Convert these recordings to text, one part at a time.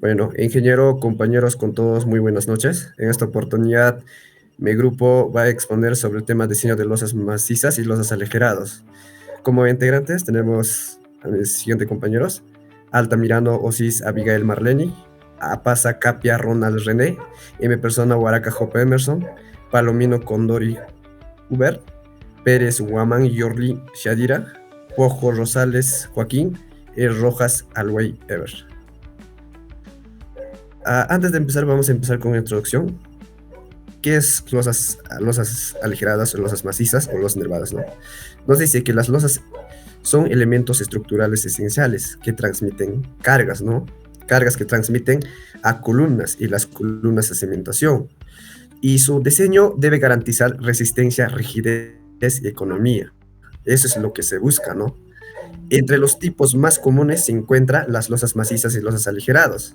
Bueno, ingeniero, compañeros con todos, muy buenas noches. En esta oportunidad, mi grupo va a exponer sobre el tema diseño de losas macizas y losas aligeradas. Como integrantes tenemos a mis siguientes compañeros: Altamirano Osis Abigail Marleni, Apasa Capia Ronald René, y mi persona Waraka Jope Emerson, Palomino Condori Uber, Pérez Guamán Yorli Shadira, Pojo Rosales Joaquín y Rojas Alway Ever. Antes de empezar, vamos a empezar con una introducción. ¿Qué es losas aligeradas o losas macizas o losas nervadas, no? Nos dice que las losas son elementos estructurales esenciales que transmiten cargas, ¿no? Cargas que transmiten a columnas y las columnas a cimentación. Y su diseño debe garantizar resistencia, rigidez y economía. Eso es lo que se busca, ¿no? Entre los tipos más comunes se encuentran las losas macizas y losas aligeradas.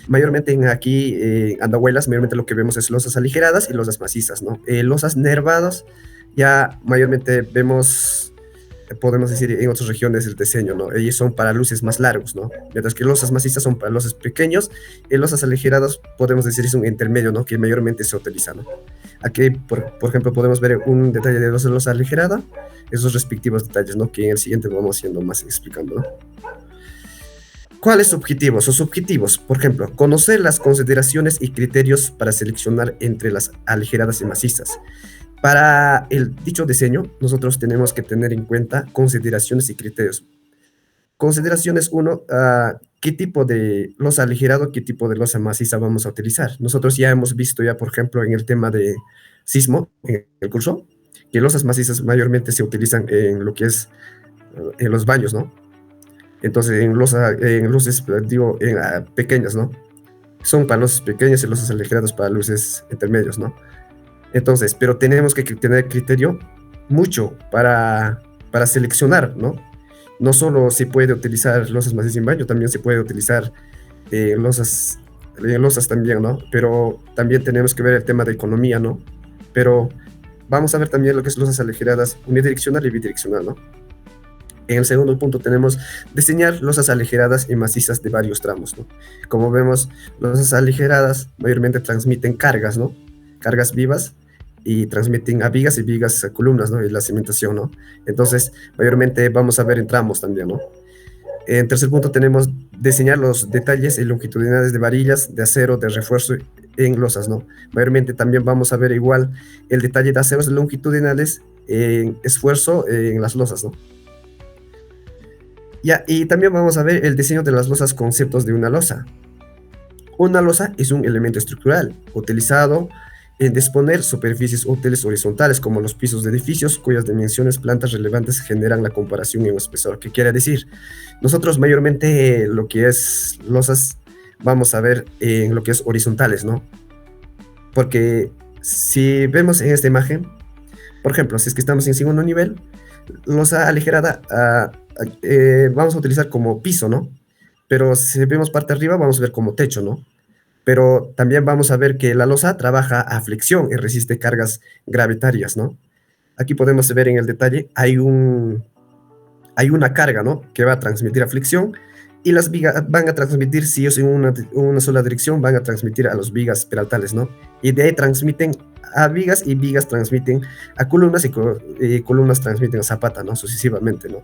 Mayormente aquí, Andahuelas, mayormente lo que vemos es losas aligeradas y losas macizas, ¿no? Losas nervadas, ya mayormente vemos, podemos decir, en otras regiones el diseño, ¿no? Ellos son para luces más largos, ¿no? Mientras que losas macizas son para luces pequeños, y losas aligeradas, podemos decir, es un intermedio, ¿no? Que mayormente se utiliza, ¿no? Aquí, por ejemplo, podemos ver un detalle de losa aligerada, esos respectivos detalles, ¿no? Que en el siguiente vamos siendo más explicando, ¿no? ¿Cuáles objetivos? Sus objetivos, por ejemplo, conocer las consideraciones y criterios para seleccionar entre las aligeradas y macizas. Para el dicho diseño, nosotros tenemos que tener en cuenta consideraciones y criterios. Consideraciones 1, ¿qué tipo de losa aligerado, qué tipo de losa maciza vamos a utilizar? Nosotros ya hemos visto ya, por ejemplo, en el tema de sismo, en el curso, que losas macizas mayormente se utilizan en lo que es en los baños, ¿no? Entonces, en luces, digo, pequeñas, ¿no? Son para luces pequeñas y luces aligeradas para luces intermedios, ¿no? Entonces, pero tenemos que tener criterio mucho para seleccionar, ¿no? No solo se puede utilizar losas macizas en baño, también se puede utilizar losas también, ¿no? Pero también tenemos que ver el tema de economía, ¿no? Pero vamos a ver también lo que es losas aligeradas unidireccional y bidireccional, ¿no? En el segundo punto tenemos diseñar losas aligeradas y macizas de varios tramos, ¿no? Como vemos, losas aligeradas mayormente transmiten cargas, ¿no? Cargas vivas, y transmiten a vigas y vigas a columnas, ¿no? Y la cimentación, ¿no? Entonces, mayormente vamos a ver en tramos también, ¿no? En tercer punto tenemos diseñar los detalles y longitudinales de varillas de acero de refuerzo en losas, ¿no? Mayormente también vamos a ver igual el detalle de aceros longitudinales en esfuerzo en las losas, ¿no? Ya, y también vamos a ver el diseño de las losas, conceptos de una losa. Una losa es un elemento estructural utilizado en disponer superficies útiles horizontales como los pisos de edificios cuyas dimensiones plantas relevantes generan la comparación en un espesor. ¿Qué quiere decir? Nosotros mayormente lo que es losas vamos a ver en lo que es horizontales, ¿no? Porque si vemos en esta imagen, por ejemplo, si es que estamos en segundo nivel, losa aligerada vamos a utilizar como piso, ¿no? Pero si vemos parte arriba, vamos a ver como techo, ¿no? Pero también vamos a ver que la losa trabaja a flexión y resiste cargas gravitarias, ¿no? Aquí podemos ver en el detalle, hay una carga, ¿no? Que va a transmitir a flexión, y las vigas van a transmitir, si ellos en una sola dirección, van a transmitir a las vigas peraltales, ¿no? Y de ahí transmiten a vigas, y vigas transmiten a columnas, y columnas transmiten a zapata, ¿no? Sucesivamente, ¿no?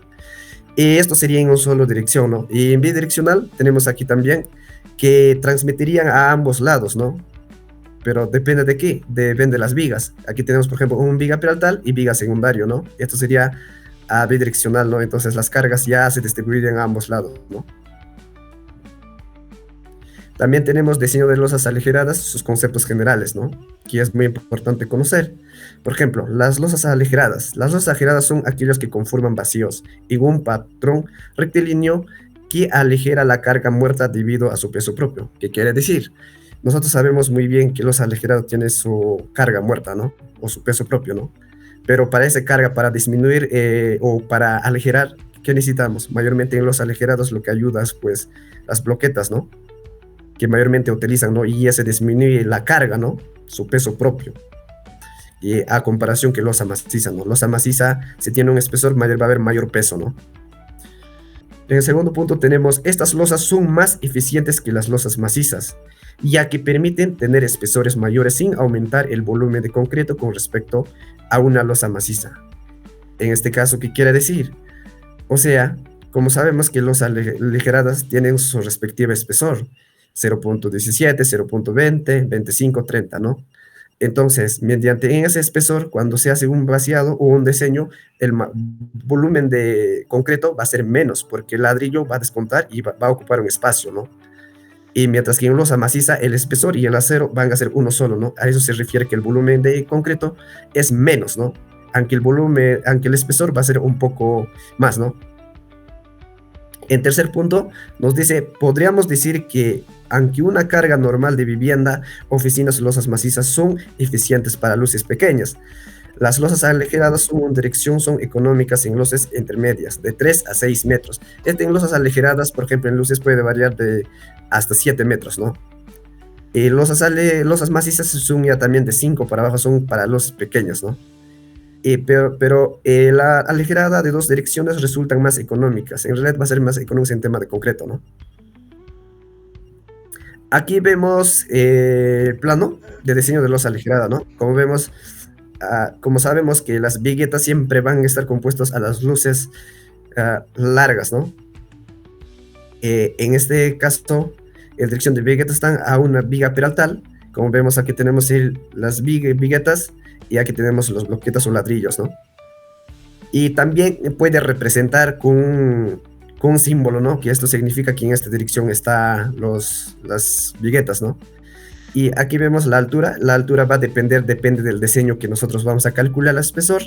Y esto sería en una sola dirección, ¿no? Y en bidireccional tenemos aquí también que transmitirían a ambos lados, ¿no? Pero depende de qué, depende de las vigas. Aquí tenemos, por ejemplo, un viga peraltal y viga secundario, ¿no? Esto sería bidireccional, ¿no? Entonces las cargas ya se distribuirían a ambos lados, ¿no? También tenemos diseño de losas aligeradas, sus conceptos generales, ¿no? Que es muy importante conocer. Por ejemplo, las losas aligeradas. Las losas aligeradas son aquellos que conforman vacíos en un patrón rectilíneo que aligera la carga muerta debido a su peso propio. ¿Qué quiere decir? Nosotros sabemos muy bien que los aligerados tienen su carga muerta, ¿no? O su peso propio, ¿no? Pero para esa carga, para disminuir o para aligerar, ¿qué necesitamos? Mayormente en los aligerados lo que ayuda es, pues, las bloquetas, ¿no? Que mayormente utilizan, ¿no? Y ya se disminuye la carga, ¿no? Su peso propio. Y a comparación que losa maciza, ¿no? Losa maciza, si tiene un espesor mayor, va a haber mayor peso, ¿no? En el segundo punto tenemos, estas losas son más eficientes que las losas macizas, ya que permiten tener espesores mayores sin aumentar el volumen de concreto con respecto a una losa maciza. En este caso, ¿qué quiere decir? O sea, como sabemos que losas aligeradas tienen su respectivo espesor, 0.17, 0.20, 25, 30, ¿no? Entonces, mediante en ese espesor, cuando se hace un vaciado o un diseño, el volumen de concreto va a ser menos, porque el ladrillo va a descontar y va a ocupar un espacio, ¿no? Y mientras que en losa maciza, el espesor y el acero van a ser uno solo, ¿no? A eso se refiere que el volumen de concreto es menos, ¿no? Aunque el espesor va a ser un poco más, ¿no? En tercer punto, nos dice, podríamos decir que aunque una carga normal de vivienda, oficinas o losas macizas son eficientes para luces pequeñas, las losas aligeradas en dirección son económicas en luces intermedias, de 3 a 6 metros. En losas aligeradas, por ejemplo, en luces puede variar de hasta 7 metros, ¿no? Y losas macizas son ya también de 5 para abajo, son para luces pequeñas, ¿no? Pero la aligerada de dos direcciones resultan más económicas. En realidad va a ser más económico en tema de concreto, ¿no? Aquí vemos el plano de diseño de losa aligerada, ¿no? Como vemos, como sabemos que las viguetas siempre van a estar compuestas a las luces largas, ¿no? En este caso, en dirección de viguetas están a una viga peraltal. Como vemos, aquí tenemos las viguetas y aquí tenemos los bloquetas o ladrillos, ¿no? Y también puede representar con un símbolo, ¿no? Que esto significa que en esta dirección están las viguetas, ¿no? Y aquí vemos la altura. La altura va a depende del diseño que nosotros vamos a calcular el espesor.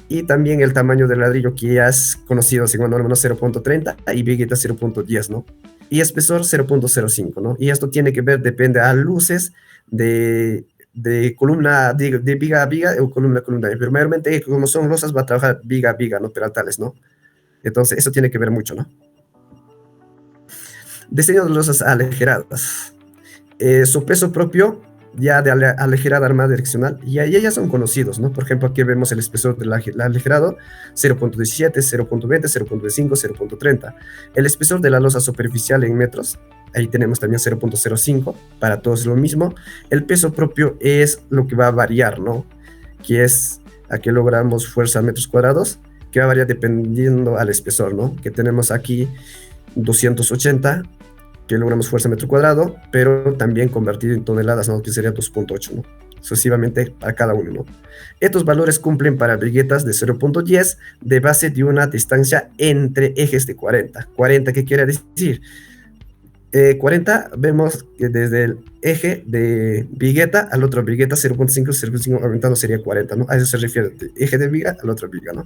Y también el tamaño del ladrillo que ya es conocido según norma, ¿no? 0.30 y vigueta 0.10, ¿no? Y espesor 0.05, ¿no? Y esto tiene que ver, depende a luces de columna, de viga a viga o columna a columna. Pero mayormente, como son losas, va a trabajar viga a viga, ¿no? Peraltales, ¿no? Entonces, eso tiene que ver mucho, ¿no? Diseño de losas aligeradas. Su peso propio, ya de aligerada armada direccional, y ellas son conocidos, ¿no? Por ejemplo, aquí vemos el espesor del aligerado, 0.17, 0.20, 0.25, 0.30. El espesor de la losa superficial en metros, ahí tenemos también 0.05, para todos lo mismo. El peso propio es lo que va a variar, ¿no? Que es, aquí logramos fuerza a metros cuadrados, que va a variar dependiendo al espesor, ¿no? Que tenemos aquí 280, que logramos fuerza metro cuadrado, pero también convertido en toneladas, ¿no? Que sería 2.8, ¿no? Sucesivamente para cada uno, ¿no? Estos valores cumplen para viguetas de 0.10 de base de una distancia entre ejes de 40. 40, ¿qué quiere decir? 40, vemos que desde el eje de vigueta al otro vigueta, 0.5, 0.5 aumentando sería 40, ¿no? A eso se refiere, de eje de viga al otro viga, ¿no?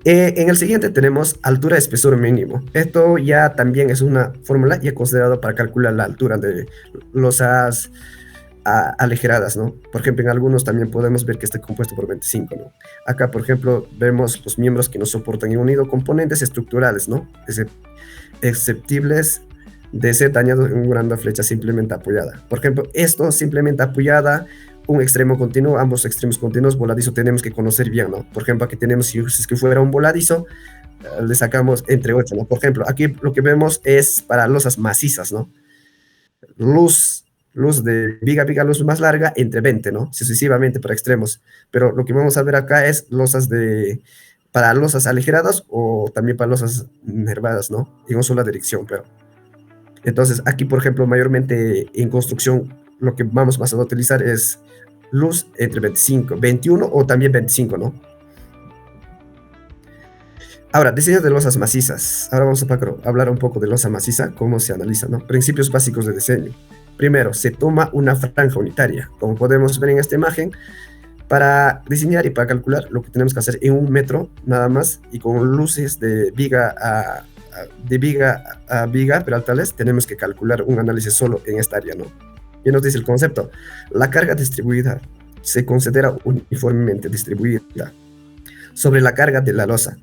En el siguiente tenemos altura de espesor mínimo. Esto ya también es una fórmula ya considerada para calcular la altura de losas aligeradas, ¿no? Por ejemplo, en algunos también podemos ver que está compuesto por 25, ¿no? Acá, por ejemplo, vemos los miembros que no soportan en unido componentes estructurales, ¿no? Exceptibles de ser dañados en una gran flecha simplemente apoyada. Por ejemplo, esto simplemente apoyada, un extremo continuo, ambos extremos continuos, voladizo tenemos que conocer bien, ¿no? Por ejemplo, aquí tenemos, si es que fuera un voladizo, le sacamos entre 8, ¿no? Por ejemplo, aquí lo que vemos es para losas macizas, ¿no? Luz de viga, luz más larga, entre 20, ¿no? Sucesivamente para extremos. Pero lo que vamos a ver acá es para losas aligeradas o también para losas nervadas, ¿no? En una sola dirección, pero. Entonces, aquí, por ejemplo, mayormente en construcción, lo que vamos más a utilizar es luz entre 25, 21 o también 25, ¿no? Ahora, diseño de losas macizas. Ahora vamos a hablar un poco de losa maciza, cómo se analiza, ¿no? Principios básicos de diseño. Primero, se toma una franja unitaria. Como podemos ver en esta imagen, para diseñar y para calcular lo que tenemos que hacer en 1 metro nada más y con luces de viga a viga peraltales, tenemos que calcular un análisis solo en esta área, ¿no? Y nos dice el concepto. La carga distribuida se considera uniformemente distribuida sobre la carga de la losa.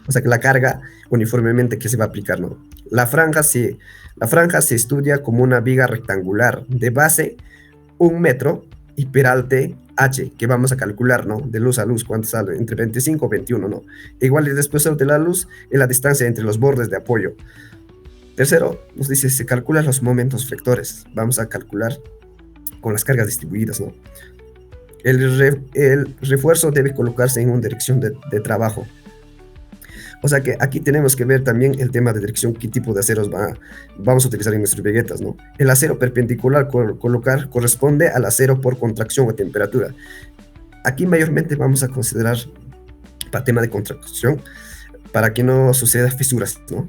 O sea que la carga uniformemente que se va a aplicar, ¿no? La franja se estudia como una viga rectangular de base 1 metro y peralte H, que vamos a calcular, ¿no? De luz a luz, ¿cuánto sale? Entre 25 o 21, ¿no? Igual y después de la luz, es la distancia entre los bordes de apoyo. Tercero, nos dice, se calculan los momentos flectores. Vamos a calcular con las cargas distribuidas, ¿no? El refuerzo debe colocarse en una dirección de trabajo. O sea que aquí tenemos que ver también el tema de dirección, qué tipo de aceros vamos a utilizar en nuestras veguetas, ¿no? El acero perpendicular colocar corresponde al acero por contracción o temperatura. Aquí mayormente vamos a considerar para tema de contracción, para que no suceda fisuras, ¿no?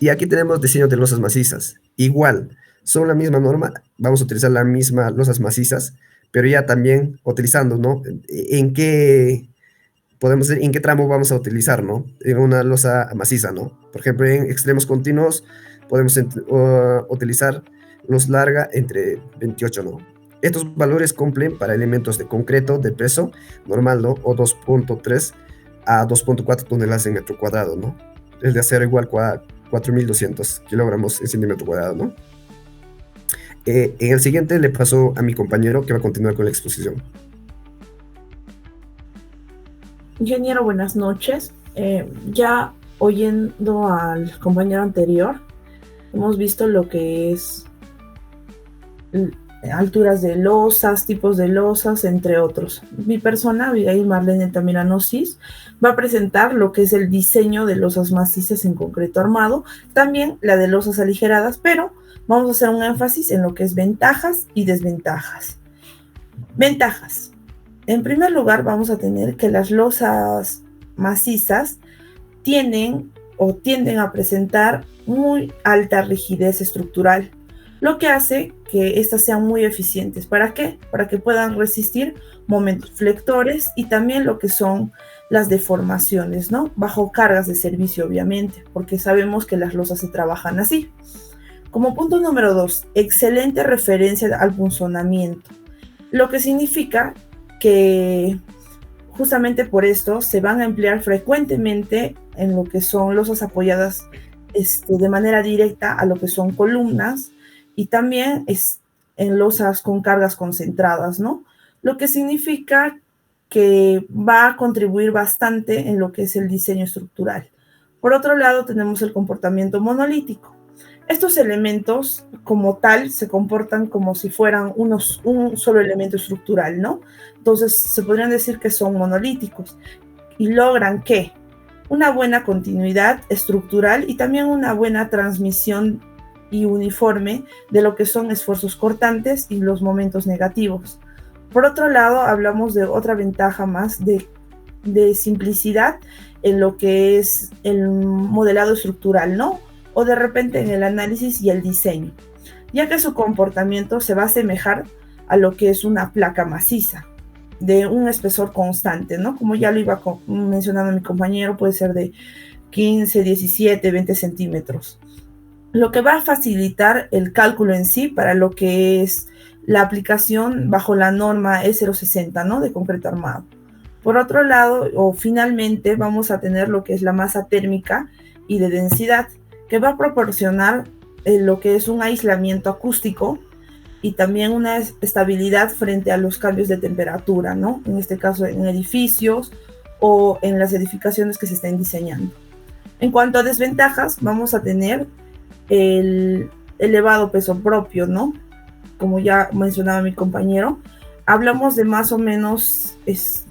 Y aquí tenemos diseño de losas macizas. Igual, son la misma norma, vamos a utilizar la misma losas macizas, pero ya también utilizando, ¿no? ¿En qué podemos decir en qué tramo vamos a utilizar, ¿no? En una losa maciza, ¿no? Por ejemplo, en extremos continuos podemos utilizar los larga entre 28, ¿no? Estos valores cumplen para elementos de concreto de peso normal, ¿no? O 2.3 a 2.4 toneladas en metro cuadrado, ¿no? El de acero igual 4.200 kilogramos en centímetro cuadrado, ¿no? En el siguiente le paso a mi compañero que va a continuar con la exposición. Ingeniero, buenas noches. Ya oyendo al compañero anterior, hemos visto lo que es alturas de losas, tipos de losas, entre otros. Mi persona, Abigail Marlene Tamirano Cis, va a presentar lo que es el diseño de losas macizas en concreto armado, también la de losas aligeradas, pero vamos a hacer un énfasis en lo que es ventajas y desventajas. Ventajas. En primer lugar, vamos a tener que las losas macizas tienden a presentar muy alta rigidez estructural, lo que hace que estas sean muy eficientes. ¿Para qué? Para que puedan resistir momentos flectores y también lo que son las deformaciones, ¿no? Bajo cargas de servicio, obviamente, porque sabemos que las losas se trabajan así. Como punto número 2, excelente referencia al punzonamiento, lo que significa que justamente por esto se van a emplear frecuentemente en lo que son losas apoyadas de manera directa a lo que son columnas y también en losas con cargas concentradas, ¿no? Lo que significa que va a contribuir bastante en lo que es el diseño estructural. Por otro lado, tenemos el comportamiento monolítico. Estos elementos, como tal, se comportan como si fueran un solo elemento estructural, ¿no? Entonces, se podrían decir que son monolíticos y logran ¿qué? Una buena continuidad estructural y también una buena transmisión y uniforme de lo que son esfuerzos cortantes y los momentos negativos. Por otro lado, hablamos de otra ventaja más de simplicidad en lo que es el modelado estructural, ¿no? O de repente en el análisis y el diseño, ya que su comportamiento se va a asemejar a lo que es una placa maciza, de un espesor constante, ¿no? Como ya lo iba mencionando mi compañero, puede ser de 15, 17, 20 centímetros, lo que va a facilitar el cálculo en sí para lo que es la aplicación bajo la norma E060, ¿no? De concreto armado. Por otro lado, o finalmente, vamos a tener lo que es la masa térmica y de densidad, que va a proporcionar lo que es un aislamiento acústico y también una estabilidad frente a los cambios de temperatura, ¿no? En este caso en edificios o en las edificaciones que se estén diseñando. En cuanto a desventajas, vamos a tener el elevado peso propio, ¿no? Como ya mencionaba mi compañero, hablamos de más o menos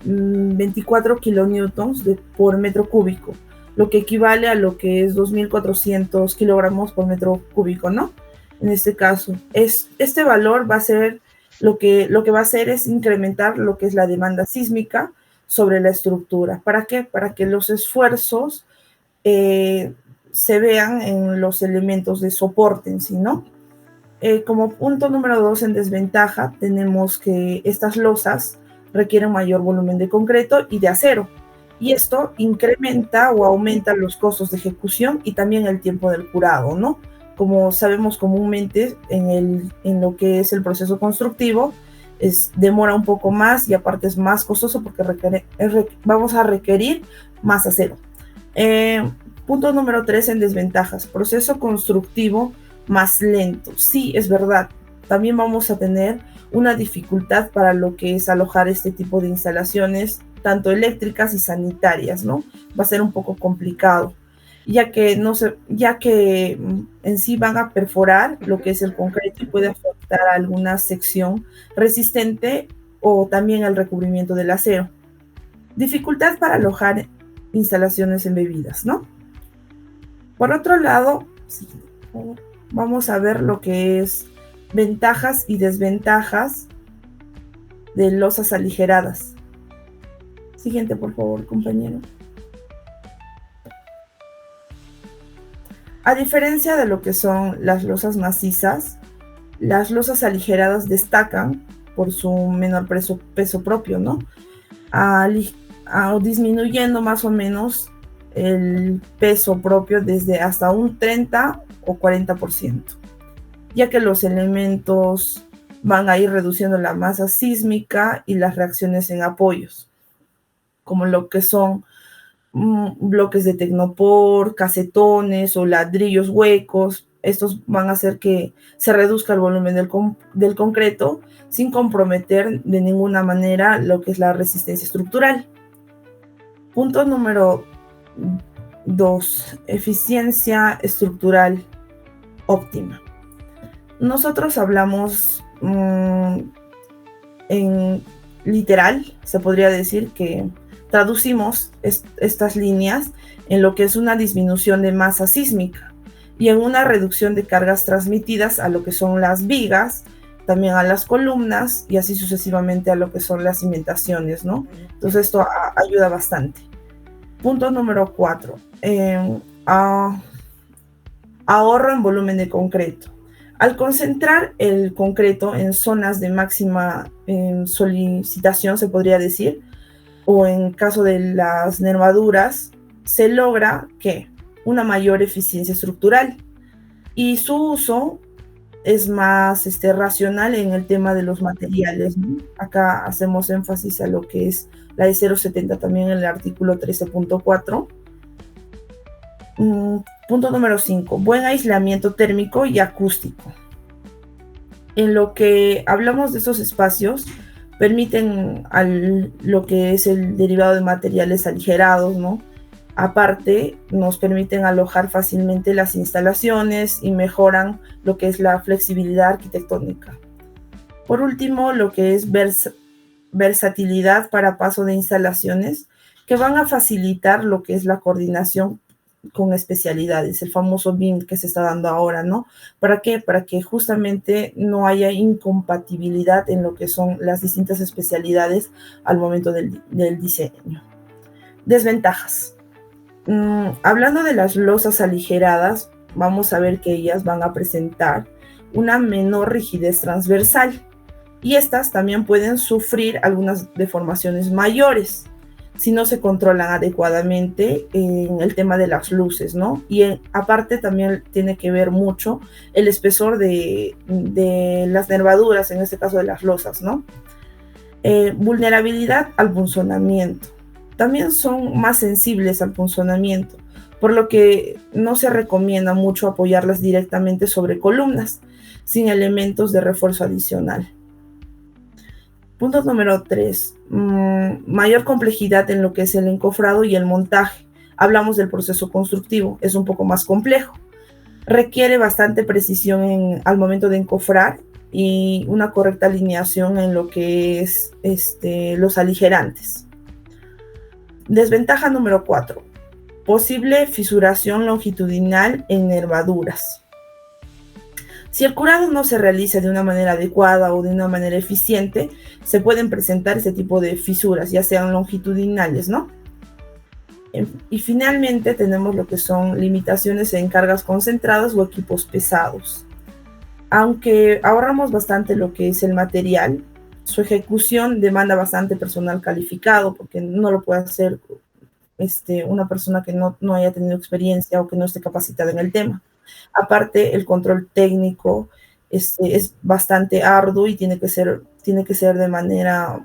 24 kilonewtons por metro cúbico, lo que equivale a lo que es 2.400 kilogramos por metro cúbico, ¿no? En este caso, este valor va a ser lo que va a hacer es incrementar lo que es la demanda sísmica sobre la estructura. ¿Para qué? Para que los esfuerzos se vean en los elementos de soporte en sí, ¿no? Como punto número 2 en desventaja, tenemos que estas losas requieren mayor volumen de concreto y de acero, y esto incrementa o aumenta los costos de ejecución y también el tiempo del curado, ¿no? Como sabemos comúnmente en lo que es el proceso constructivo, demora un poco más y aparte es más costoso porque vamos a requerir más acero. Punto número 3 en desventajas, proceso constructivo más lento. Sí, es verdad, también vamos a tener una dificultad para lo que es alojar este tipo de instalaciones, tanto eléctricas y sanitarias, ¿no? Va a ser un poco complicado, ya que, en sí van a perforar lo que es el concreto y puede afectar a alguna sección resistente o también al recubrimiento del acero. Dificultad para alojar instalaciones embebidas, ¿no? Por otro lado, vamos a ver lo que es ventajas y desventajas de losas aligeradas. Siguiente, por favor, compañero. A diferencia de lo que son las losas macizas, las losas aligeradas destacan por su menor peso propio, ¿no? Disminuyendo más o menos el peso propio desde hasta un 30 o 40%, ya que los elementos van a ir reduciendo la masa sísmica y las reacciones en apoyos, como lo que son bloques de tecnopor, casetones o ladrillos huecos. Estos van a hacer que se reduzca el volumen del concreto sin comprometer de ninguna manera lo que es la resistencia estructural. Punto número 2, eficiencia estructural óptima. Nosotros hablamos en literal, se podría decir que traducimos estas líneas en lo que es una disminución de masa sísmica y en una reducción de cargas transmitidas a lo que son las vigas, también a las columnas y así sucesivamente a lo que son las cimentaciones, ¿no? Entonces esto ayuda bastante. Punto número 4. Ahorro en volumen de concreto. Al concentrar el concreto en zonas de máxima solicitación, se podría decir, o en caso de las nervaduras, se logra que una mayor eficiencia estructural y su uso es más racional en el tema de los materiales, ¿no? Acá hacemos énfasis a lo que es la de 070 también en el artículo 13.4. Punto número 5, buen aislamiento térmico y acústico. En lo que hablamos de esos espacios, permiten lo que es el derivado de materiales aligerados, ¿no? Aparte, nos permiten alojar fácilmente las instalaciones y mejoran lo que es la flexibilidad arquitectónica. Por último, lo que es versatilidad para paso de instalaciones, que van a facilitar lo que es la coordinación con especialidades, el famoso BIM que se está dando ahora, ¿no? ¿Para qué? Para que justamente no haya incompatibilidad en lo que son las distintas especialidades al momento del diseño. Desventajas. Hablando de las losas aligeradas, vamos a ver que ellas van a presentar una menor rigidez transversal y estas también pueden sufrir algunas deformaciones mayores si no se controlan adecuadamente en el tema de las luces, ¿no? Y aparte también tiene que ver mucho el espesor de las nervaduras, en este caso de las losas, ¿no? Vulnerabilidad al punzonamiento. También son más sensibles al punzonamiento, por lo que no se recomienda mucho apoyarlas directamente sobre columnas, sin elementos de refuerzo adicional. Punto número 3, mayor complejidad en lo que es el encofrado y el montaje. Hablamos del proceso constructivo, es un poco más complejo. Requiere bastante precisión al momento de encofrar y una correcta alineación en lo que es los aligerantes. Desventaja número 4, posible fisuración longitudinal en nervaduras. Si el curado no se realiza de una manera adecuada o de una manera eficiente, se pueden presentar ese tipo de fisuras, ya sean longitudinales, ¿no? Y finalmente tenemos lo que son limitaciones en cargas concentradas o equipos pesados. Aunque ahorramos bastante lo que es el material, su ejecución demanda bastante personal calificado porque no lo puede hacer una persona que no haya tenido experiencia o que no esté capacitada en el tema. Aparte, el control técnico es bastante arduo y tiene que ser de manera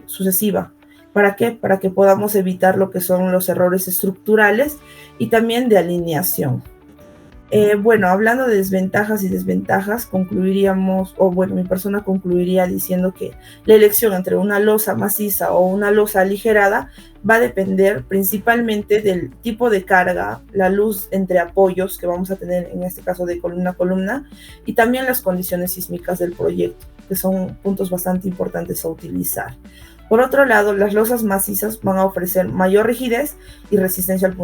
sucesiva. ¿Para qué? Para que podamos evitar lo que son los errores estructurales y también de alineación. Bueno, hablando de desventajas y desventajas, concluiríamos, o bueno, mi persona concluiría diciendo que la elección entre una losa maciza o una losa aligerada va a depender principalmente del tipo de carga, la luz entre apoyos que vamos a tener en este caso de columna a columna, y también las condiciones sísmicas del proyecto, que son puntos bastante importantes a utilizar. Por otro lado, las losas macizas van a ofrecer mayor rigidez y resistencia al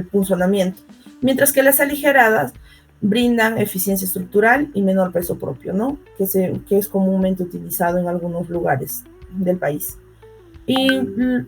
punzonamiento, mientras que las aligeradas brindan eficiencia estructural y menor peso propio, ¿no? Que es comúnmente utilizado en algunos lugares del país. Y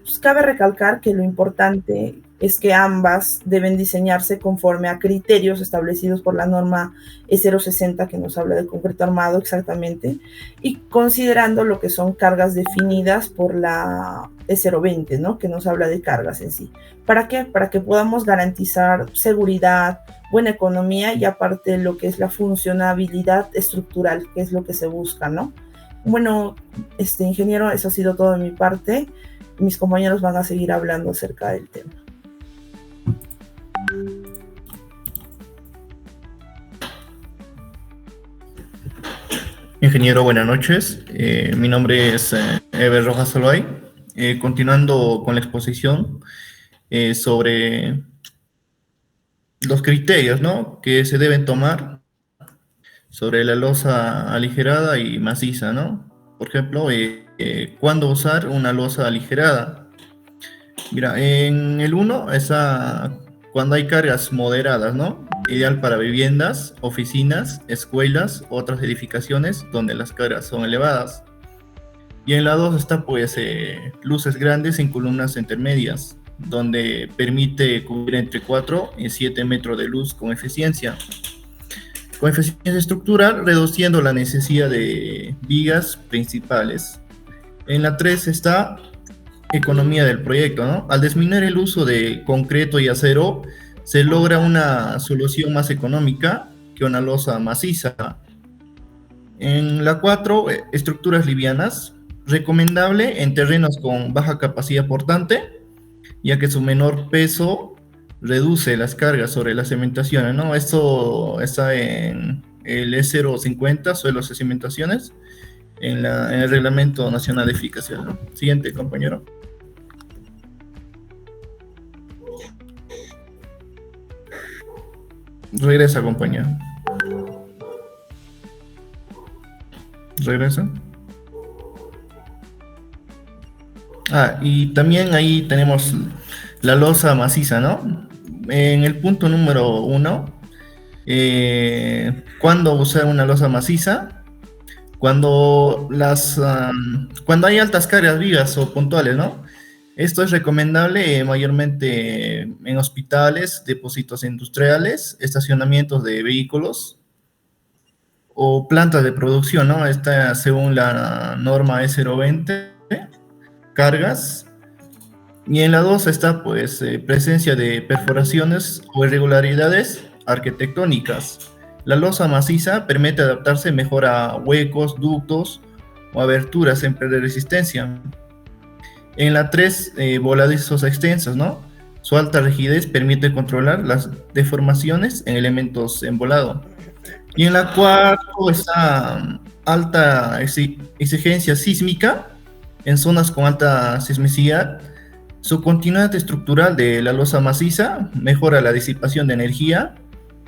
pues, cabe recalcar que lo importante es que ambas deben diseñarse conforme a criterios establecidos por la norma E060 que nos habla de concreto armado exactamente, y considerando lo que son cargas definidas por la E020, ¿no? Que nos habla de cargas en sí. ¿Para qué? Para que podamos garantizar seguridad, buena economía y aparte lo que es la funcionabilidad estructural, que es lo que se busca, ¿no? Bueno, ingeniero, eso ha sido todo de mi parte. Mis compañeros van a seguir hablando acerca del tema. Ingeniero, buenas noches. Mi nombre es Eber Rojas Soloay. Continuando con la exposición sobre los criterios, ¿no?, que se deben tomar sobre la losa aligerada y maciza, ¿no? Por ejemplo, ¿cuándo usar una losa aligerada? Mira, en el 1 está cuando hay cargas moderadas, ¿no? Ideal para viviendas, oficinas, escuelas, otras edificaciones donde las cargas son elevadas. Y en la 2 está pues luces grandes en columnas intermedias, donde permite cubrir entre 4 y 7 metros de luz con eficiencia estructural, reduciendo la necesidad de vigas principales. En la 3 está economía del proyecto, ¿no? Al disminuir el uso de concreto y acero, se logra una solución más económica que una losa maciza. En la 4, estructuras livianas, recomendable en terrenos con baja capacidad portante, ya que su menor peso reduce las cargas sobre las cimentaciones, ¿no? Esto está en el E050, suelos de cimentaciones, en el Reglamento Nacional de Edificación, ¿no? Siguiente, compañero. Regresa, compañero. Regresa. Y también ahí tenemos la losa maciza, ¿no? En el punto número 1, ¿cuándo usar una losa maciza? Cuando hay altas cargas vivas o puntuales, ¿no? Esto es recomendable mayormente en hospitales, depósitos industriales, estacionamientos de vehículos o plantas de producción, ¿no? Esta según la norma E020, cargas. Y en la 2 está pues presencia de perforaciones o irregularidades arquitectónicas. La losa maciza permite adaptarse mejor a huecos, ductos o aberturas en resistencia. En la 3, voladizos extensos, ¿no? Su alta rigidez permite controlar las deformaciones en elementos en volado. Y en la 4 está alta exigencia sísmica en zonas con alta sismicidad. Su continuidad estructural de la losa maciza mejora la disipación de energía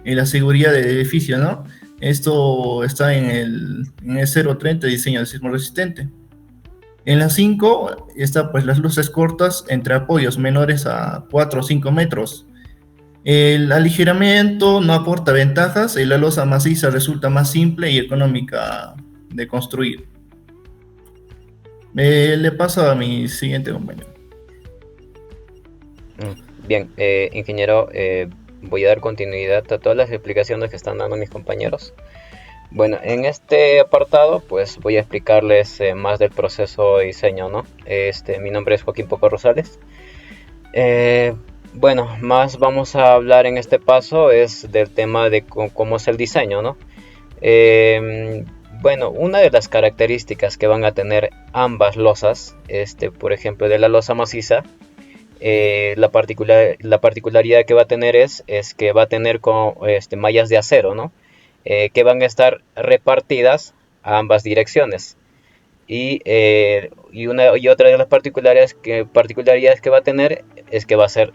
y la seguridad del edificio, ¿no? Esto está en el 030, diseño de sismo resistente. En la 5 está pues las luces cortas entre apoyos menores a 4 o 5 metros. El aligeramiento no aporta ventajas y la losa maciza resulta más simple y económica de construir. Le paso a mi siguiente compañero. Bien, ingeniero, voy a dar continuidad a todas las explicaciones que están dando mis compañeros. Bueno, en este apartado pues voy a explicarles más del proceso de diseño, ¿no? Mi nombre es Joaquín Poco Rosales. Bueno, más vamos a hablar en este paso es del tema de cómo es el diseño, ¿no? Bueno, una de las características que van a tener ambas losas, por ejemplo de la losa maciza, La particularidad que va a tener es que va a tener mallas de acero, ¿no? Que van a estar repartidas a ambas direcciones. Y otra de las particularidades que va a tener es que va a ser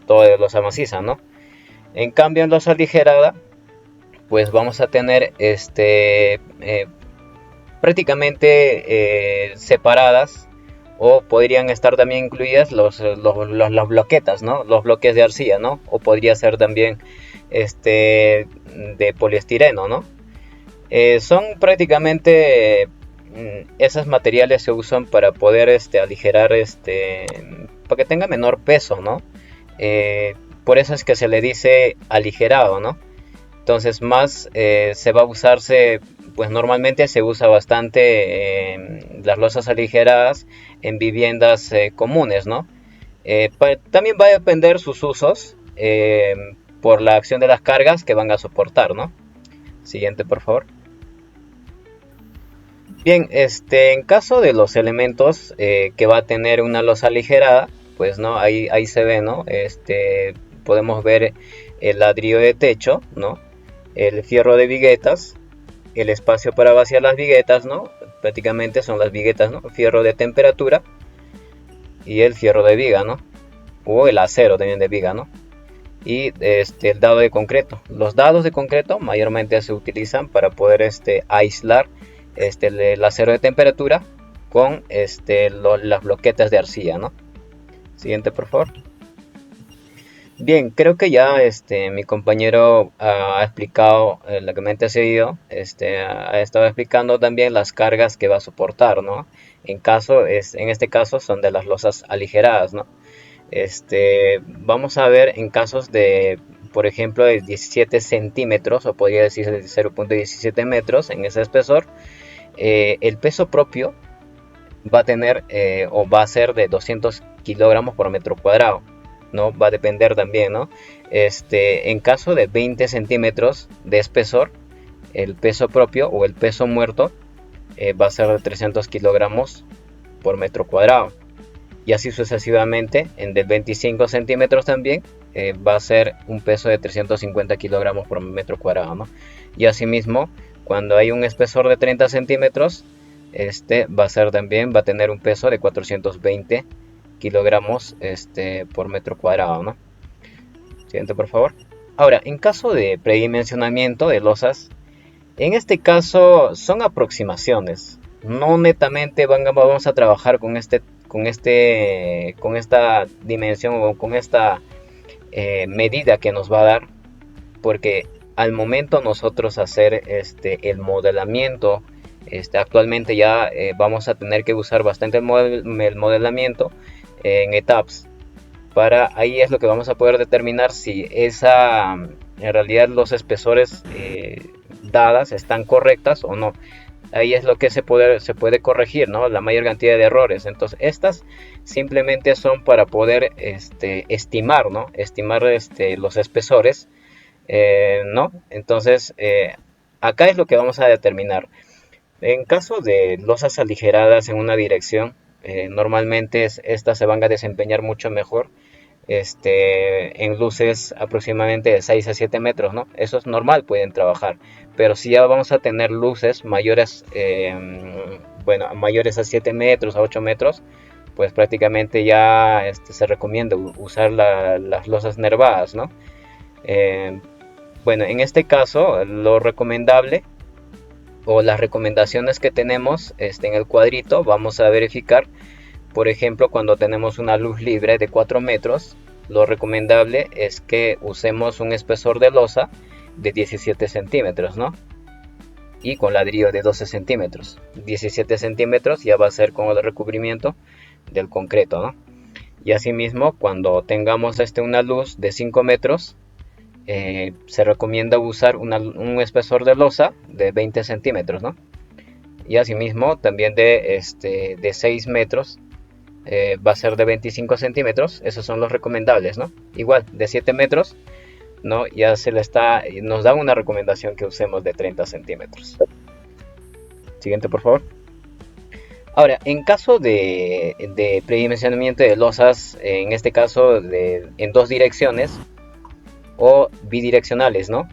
toda de losa maciza, ¿no? En cambio, en losa aligerada, pues vamos a tener prácticamente separadas, o podrían estar también incluidas las bloquetas, ¿no? Los bloques de arcilla, ¿no? O podría ser también de poliestireno, ¿no? Son prácticamente esos materiales se usan para poder aligerar, para que tenga menor peso, ¿no? Por eso es que se le dice aligerado, ¿no? Entonces más se va a usarse, pues normalmente se usa bastante las losas aligeradas en viviendas comunes, ¿no? También va a depender sus usos por la acción de las cargas que van a soportar, ¿no? Siguiente, por favor. Bien, en caso de los elementos que va a tener una losa aligerada, pues no, ahí se ve, ¿no? Podemos ver el ladrillo de techo, ¿no? El fierro de viguetas, el espacio para vaciar las viguetas, ¿no? Prácticamente son las viguetas, ¿no? Fierro de temperatura y el fierro de viga, ¿no? O el acero también de viga, ¿no? Y el dado de concreto. Los dados de concreto mayormente se utilizan para poder aislar el acero de temperatura con las bloquetas de arcilla, ¿no? Siguiente, por favor. Bien, creo que ya mi compañero ha explicado la que me ha antecedido, ha estado explicando también las cargas que va a soportar, ¿no? En este caso son de las losas aligeradas, ¿no? Vamos a ver en casos de, por ejemplo, de 17 centímetros, o podría decir de 0.17 metros en ese espesor, el peso propio va a tener o va a ser de 200 kilogramos por metro cuadrado, ¿no? Va a depender también, ¿no? En caso de 20 centímetros de espesor, el peso propio o el peso muerto va a ser de 300 kilogramos por metro cuadrado. Y así sucesivamente, en de 25 centímetros también va a ser un peso de 350 kilogramos por metro cuadrado, ¿no? Y asimismo, cuando hay un espesor de 30 centímetros, va a tener un peso de 420 kilogramos por metro cuadrado, ¿no? Siguiente, por favor. Ahora, en caso de predimensionamiento de losas, en este caso son aproximaciones. No netamente vamos a trabajar con esta dimensión o con esta medida que nos va a dar, porque al momento nosotros hacer el modelamiento, actualmente ya vamos a tener que usar bastante el modelamiento en etapas. Ahí es lo que vamos a poder determinar si en realidad los espesores dadas están correctas o no. Ahí es lo que se puede corregir, ¿no? La mayor cantidad de errores. Entonces estas simplemente son para poder estimar, ¿no? Estimar los espesores, ¿no? Entonces acá es lo que vamos a determinar. En caso de losas aligeradas en una dirección, normalmente estas se van a desempeñar mucho mejor en luces aproximadamente de 6 a 7 metros, ¿no? Eso es normal, pueden trabajar. Pero si ya vamos a tener luces mayores, mayores a 7 metros, a 8 metros, pues prácticamente ya se recomienda usar las losas nervadas, ¿no? En este caso, lo recomendable o las recomendaciones que tenemos en el cuadrito, vamos a verificar. Por ejemplo, cuando tenemos una luz libre de 4 metros, lo recomendable es que usemos un espesor de losa de 17 centímetros, ¿no? Y con ladrillo de 12 centímetros. 17 centímetros ya va a ser con el recubrimiento del concreto, ¿no? Y asimismo, cuando tengamos una luz de 5 metros, se recomienda usar un espesor de losa de 20 centímetros, ¿no? Y asimismo, también de 6 metros, va a ser de 25 centímetros. Esos son los recomendables, ¿no? Igual, de 7 metros, ¿no? Ya nos da una recomendación que usemos de 30 centímetros. Siguiente, por favor. Ahora, en caso de predimensionamiento de losas, en este caso en dos direcciones o bidireccionales, ¿no?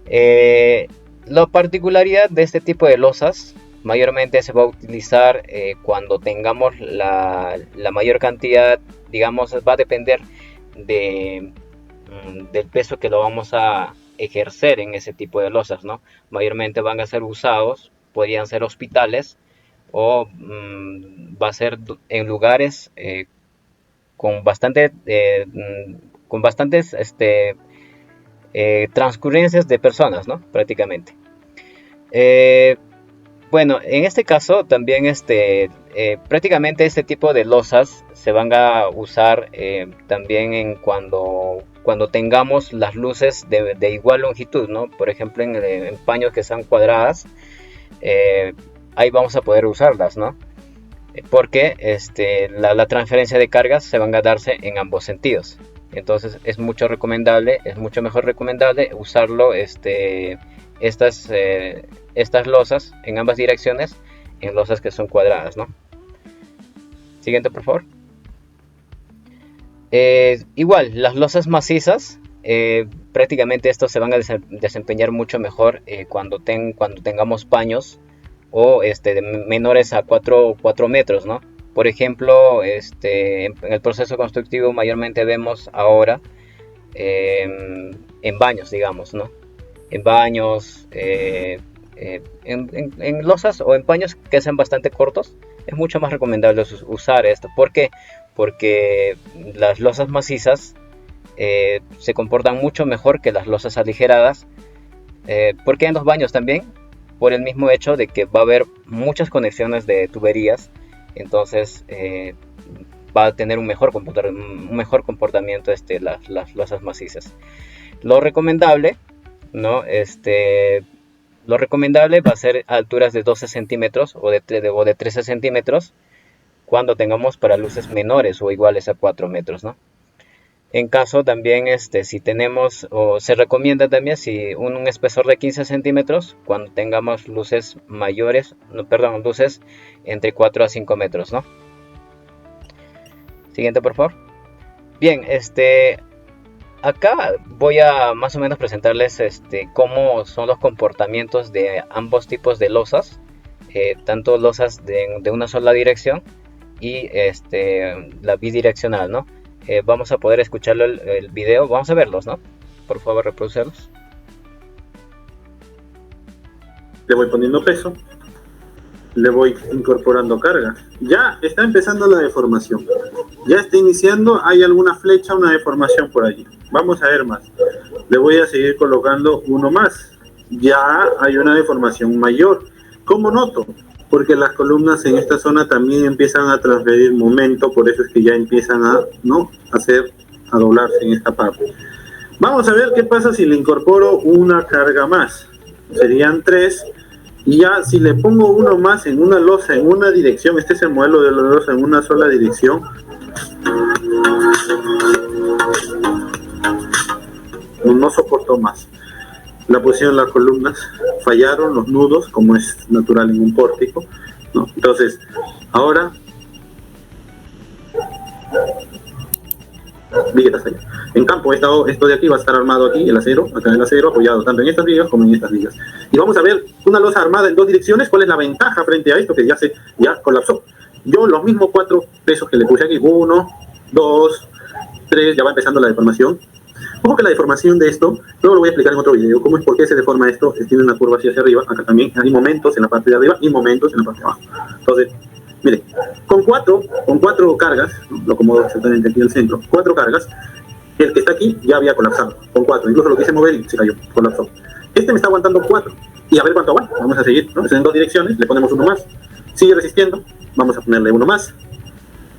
Eh, la particularidad de este tipo de losas mayormente se va a utilizar cuando tengamos la mayor cantidad, digamos, va a depender del peso que lo vamos a ejercer en ese tipo de losas, ¿no? Mayormente van a ser usados, podrían ser hospitales o va a ser en lugares con bastantes transcurrencias de personas, ¿no? Prácticamente. Eh, bueno, en este caso también prácticamente este tipo de losas se van a usar también cuando tengamos las luces de igual longitud, ¿no? Por ejemplo, en paños que sean cuadradas, ahí vamos a poder usarlas, ¿no? Porque la transferencia de cargas se van a darse en ambos sentidos. Entonces es mucho mejor recomendable usarlo estas losas en ambas direcciones, en losas que son cuadradas, ¿no? Siguiente, por favor. Igual, las losas macizas, prácticamente estos se van a desempeñar mucho mejor cuando tengamos paños o menores a 4 metros, ¿no? Por ejemplo, en el proceso constructivo mayormente vemos ahora en baños, digamos, ¿no? En baños, en losas o en paños que sean bastante cortos, es mucho más recomendable usar esto. ¿Por qué? Porque las losas macizas se comportan mucho mejor que las losas aligeradas. ¿Por qué en los baños también? Por el mismo hecho de que va a haber muchas conexiones de tuberías, entonces va a tener un mejor comportamiento las losas macizas. Lo recomendable, ¿no? Lo recomendable va a ser a alturas de 12 centímetros o de 13 centímetros cuando tengamos para luces menores o iguales a 4 metros, ¿no? En caso también, si tenemos, o se recomienda también, si un espesor de 15 centímetros, cuando tengamos luces mayores, luces entre 4 a 5 metros, ¿no? Siguiente, por favor. Bien, acá voy a más o menos presentarles cómo son los comportamientos de ambos tipos de losas, tanto losas de una sola dirección y la bidireccional, ¿no? Vamos a poder escucharlo el video, vamos a verlos, ¿no? Por favor, reproducirlos. Le voy poniendo peso, le voy incorporando carga. Ya está empezando la deformación, ya está iniciando, hay alguna flecha, una deformación por allí. Vamos a ver más. Le voy a seguir colocando uno más. Ya hay una deformación mayor. ¿Cómo noto? Porque las columnas en esta zona también empiezan a transferir momento, por eso es que ya empiezan a doblarse en esta parte. Vamos a ver qué pasa si le incorporo una carga más. Serían 3. Y ya si le pongo uno más en una losa, en una dirección, este es el modelo de la losa en una sola dirección. No soportó más. La posición de las columnas fallaron, los nudos, como es natural en un pórtico, ¿no? Entonces, ahora, vigas ahí. En campo, esto de aquí va a estar armado aquí, el acero, acá el acero apoyado tanto en estas vigas como en estas vigas. Y vamos a ver una losa armada en dos direcciones, cuál es la ventaja frente a esto que ya colapsó. Yo los mismos 4 pesos que le puse aquí, 1, 2, 3, ya va empezando la deformación. Ojo que la deformación de esto, luego lo voy a explicar en otro video, cómo es, por qué se deforma esto, tiene una curva hacia arriba, acá también hay momentos en la parte de arriba y momentos en la parte de abajo. Entonces, miren, con cuatro cargas, lo acomodo exactamente aquí en el centro, 4 cargas, el que está aquí ya había colapsado, con 4, incluso lo quise mover y se cayó, colapsó. Este me está aguantando 4, y a ver cuánto aguanta, vamos a seguir, ¿no? Es en 2 direcciones, le ponemos uno más, sigue resistiendo, vamos a ponerle uno más,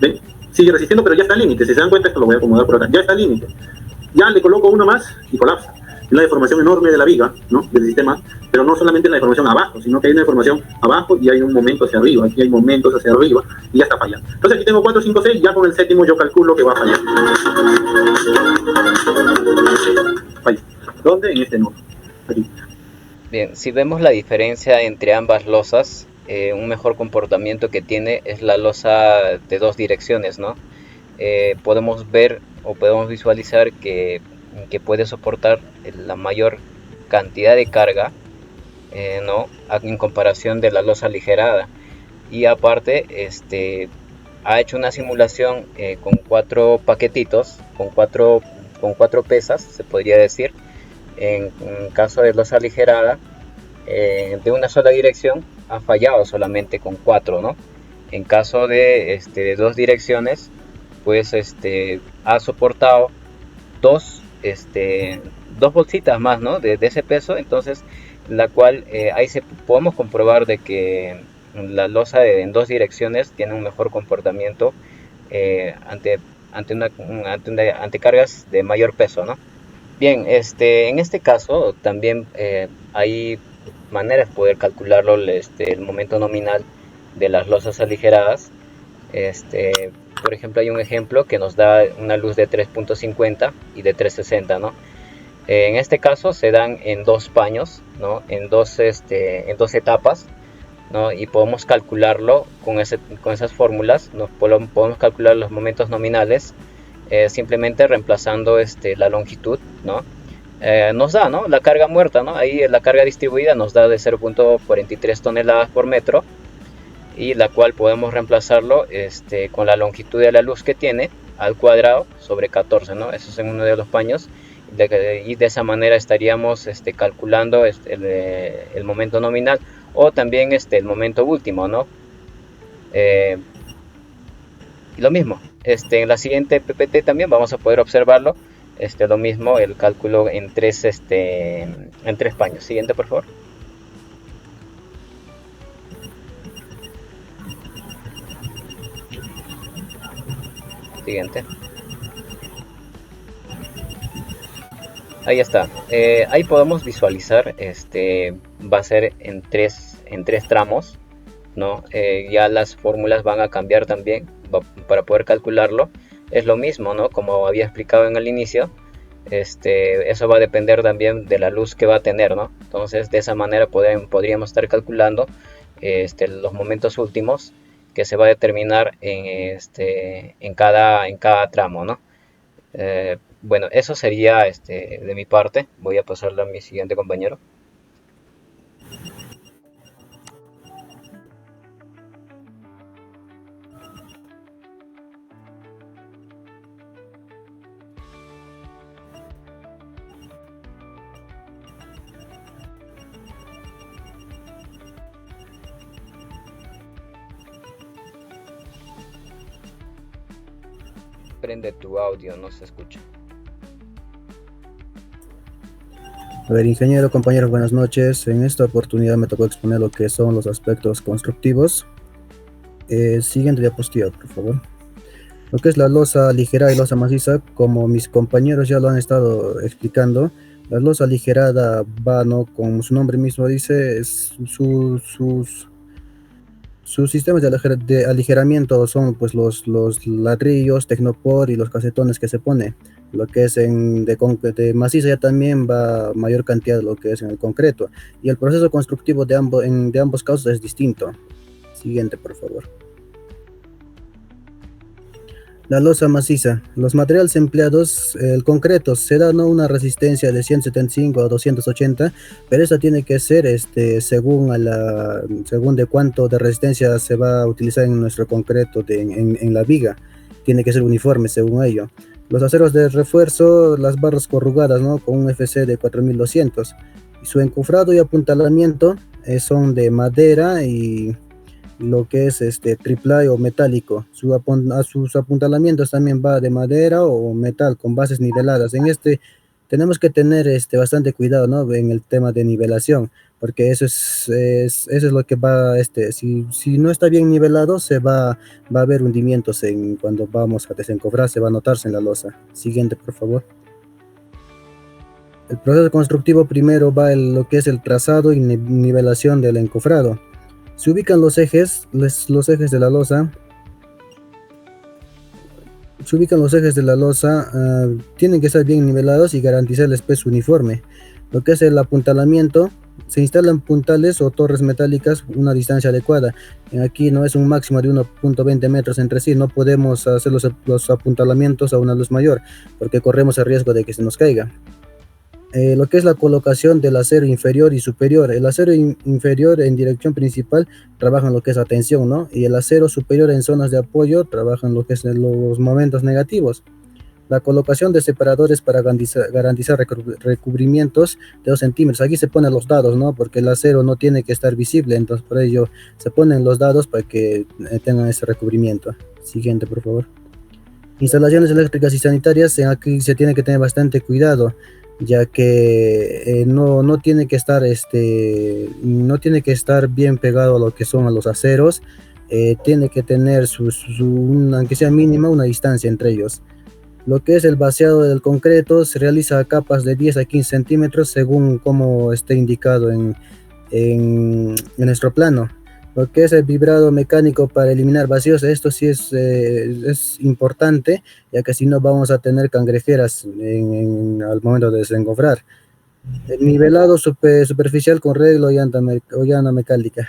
¿ven? Sigue resistiendo, pero ya está al límite, si se dan cuenta esto lo voy a acomodar por acá, ya está al límite. Ya le coloco uno más y colapsa. Es una deformación enorme de la viga, ¿no? Del sistema, pero no solamente la deformación abajo, sino que hay una deformación abajo y hay un momento hacia arriba. Aquí hay momentos hacia arriba y ya está fallando. Entonces aquí tengo 4, 5, 6, ya con el séptimo yo calculo que va a fallar. Falla. ¿Dónde? En este nudo. Aquí. Bien, si vemos la diferencia entre ambas losas, un mejor comportamiento que tiene es la losa de 2 direcciones, ¿no? Podemos ver o podemos visualizar que puede soportar la mayor cantidad de carga, ¿no? En comparación de la losa aligerada. Y aparte, ha hecho una simulación con 4 paquetitos, con cuatro pesas, se podría decir. En caso de losa aligerada, de una sola dirección, ha fallado solamente con 4, ¿no? En caso de 2 direcciones, pues ha soportado dos, dos bolsitas más, ¿no? De ese peso, entonces la cual ahí podemos comprobar de que la losa en 2 direcciones tiene un mejor comportamiento ante cargas de mayor peso, ¿no? Bien, en este caso también hay maneras de poder calcularlo, el momento nominal de las losas aligeradas. Por ejemplo, hay un ejemplo que nos da una luz de 3.50 y de 3.60, ¿no? En este caso se dan en 2 paños, ¿no? En dos etapas, ¿no? Y podemos calcularlo con esas fórmulas, ¿no? Podemos calcular los momentos nominales simplemente reemplazando la longitud, ¿no? Nos da, ¿no? La carga muerta, ¿no? Ahí la carga distribuida nos da de 0.43 toneladas por metro, y la cual podemos reemplazarlo con la longitud de la luz que tiene al cuadrado sobre 14, ¿no? Eso es en uno de los paños, y de esa manera estaríamos calculando el momento nominal, o también el momento último, ¿no? Y lo mismo, en la siguiente PPT también vamos a poder observarlo, lo mismo, el cálculo en 3 paños. Siguiente, por favor. Siguiente. Ahí está. Ahí podemos visualizar, va a ser en tres tramos, ¿no? Ya las fórmulas van a cambiar también para poder calcularlo. Es lo mismo, ¿no? Como había explicado en el inicio, eso va a depender también de la luz que va a tener, ¿no? Entonces, de esa manera podríamos estar calculando los momentos últimos que se va a determinar en cada tramo, ¿no? Bueno, eso sería de mi parte. Voy a pasarle a mi siguiente compañero. Prende tu audio, no se escucha. A ver, ingeniero, compañeros, buenas noches. En esta oportunidad me tocó exponer lo que son los aspectos constructivos. Siguiente diapositiva, por favor. Lo que es la losa aligerada y losa maciza, como mis compañeros ya lo han estado explicando, la losa aligerada va, ¿no? Como su nombre mismo dice, sus sistemas de aligeramiento son pues los ladrillos, tecnopor y los casetones que se pone. Lo que es de maciza ya también va mayor cantidad de lo que es en el concreto. Y el proceso constructivo de ambos casos es distinto. Siguiente, por favor. La losa maciza. Los materiales empleados, el concreto, se da, ¿no?, una resistencia de 175 a 280, pero esa tiene que ser según de cuánto de resistencia se va a utilizar en nuestro concreto en la viga. Tiene que ser uniforme según ello. Los aceros de refuerzo, las barras corrugadas, ¿no?, con un FC de 4200. Y su encofrado y apuntalamiento son de madera y lo que es triple o metálico. Sus apuntalamientos también va de madera o metal con bases niveladas. Tenemos que tener bastante cuidado, ¿no?, en el tema de nivelación, porque eso es lo que va, si no está bien nivelado, va a haber hundimientos cuando vamos a desencofrar, se va a notarse en la losa. Siguiente, por favor. El proceso constructivo primero va lo que es el trazado y nivelación del encofrado. Se ubican los ejes de la losa. Tienen que estar bien nivelados y garantizar el espeso uniforme. Lo que es el apuntalamiento Se instalan puntales o torres metálicas una distancia adecuada. Aquí no es un máximo de 1.20 metros entre sí, no podemos hacer los apuntalamientos a una luz mayor, porque corremos el riesgo de que se nos caiga. Lo que es la colocación del acero inferior y superior. El acero inferior en dirección principal trabaja en lo que es la tensión, ¿no? Y el acero superior en zonas de apoyo trabaja en lo que es los momentos negativos. La colocación de separadores para garantizar recubrimientos de 2 centímetros. Aquí se ponen los dados, ¿no? Porque el acero no tiene que estar visible, entonces por ello se ponen los dados para que tengan ese recubrimiento. Siguiente, por favor. Instalaciones eléctricas y sanitarias. Aquí se tiene que tener bastante cuidado, ya que no tiene que estar no tiene que estar bien pegado a lo que son a los aceros. Tiene que tener aunque sea mínima, una distancia entre ellos. Lo que es el vaciado del concreto se realiza a capas de 10 a 15 centímetros según como esté indicado en nuestro plano. Lo que es el vibrado mecánico para eliminar vacíos, esto sí es importante, ya que si no vamos a tener cangrejeras al momento de desencofrar. El nivelado superficial con regla o llana mecánica.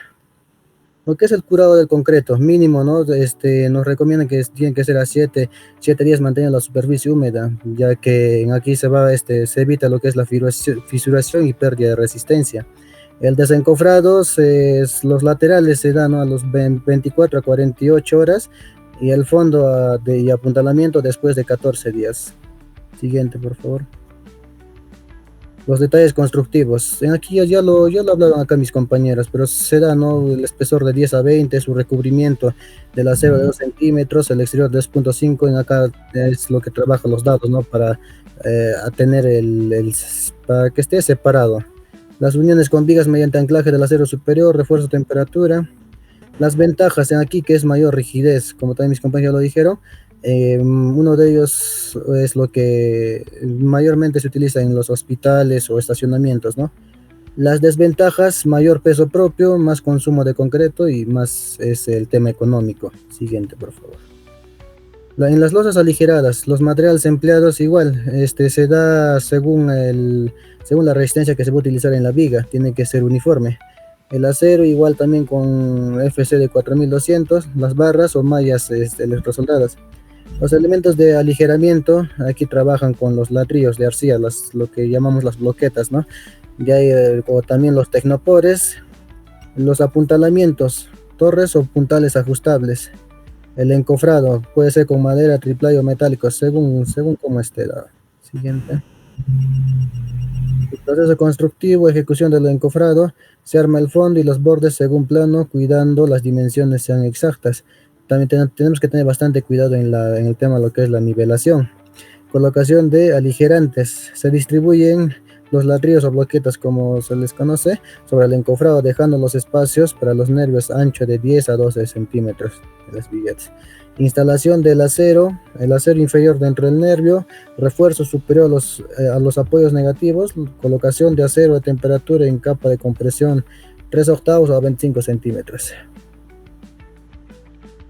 Lo que es el curado del concreto, mínimo, ¿no? Nos recomiendan que tienen que ser a 7 días manteniendo la superficie húmeda, ya que aquí se evita lo que es la fisuración y pérdida de resistencia. El desencofrado, los laterales se dan, ¿no?, a los 24 a 48 horas y el fondo y apuntalamiento después de 14 días. Siguiente, por favor. Los detalles constructivos. Aquí ya lo hablaron acá mis compañeras, pero se da, ¿no?, el espesor de 10 a 20, su recubrimiento del acero de 2 centímetros, el exterior de 2.5, en acá es lo que trabaja los dados, ¿no?, para tener para que esté separado. Las uniones con vigas mediante anclaje del acero superior, refuerzo de temperatura. Las ventajas en aquí, que es mayor rigidez, como también mis compañeros lo dijeron. Uno de ellos es lo que mayormente se utiliza en los hospitales o estacionamientos, ¿no? Las desventajas: mayor peso propio, más consumo de concreto y más es el tema económico. Siguiente, por favor. En las losas aligeradas, los materiales empleados igual, se da según la resistencia que se va a utilizar en la viga, tiene que ser uniforme. El acero igual también con FC de 4200, las barras o mallas electrosoldadas. Los elementos de aligeramiento, aquí trabajan con los ladrillos de arcilla, lo que llamamos las bloquetas, ¿no? Ya hay, o también los tecnopores. Los apuntalamientos, torres o puntales ajustables. El encofrado puede ser con madera, triplay o metálico, según cómo esté. Siguiente. El proceso constructivo, ejecución del encofrado. Se arma el fondo y los bordes según plano, cuidando las dimensiones sean exactas. También tenemos que tener bastante cuidado en el tema de lo que es la nivelación. Colocación de aligerantes. Se distribuyen los ladrillos o bloquetas, como se les conoce, sobre el encofrado, dejando los espacios para los nervios ancho de 10 a 12 centímetros de las viguetas. Instalación del acero, el acero inferior dentro del nervio, refuerzo superior a los apoyos negativos, colocación de acero a temperatura en capa de compresión 3/8 a 25 centímetros.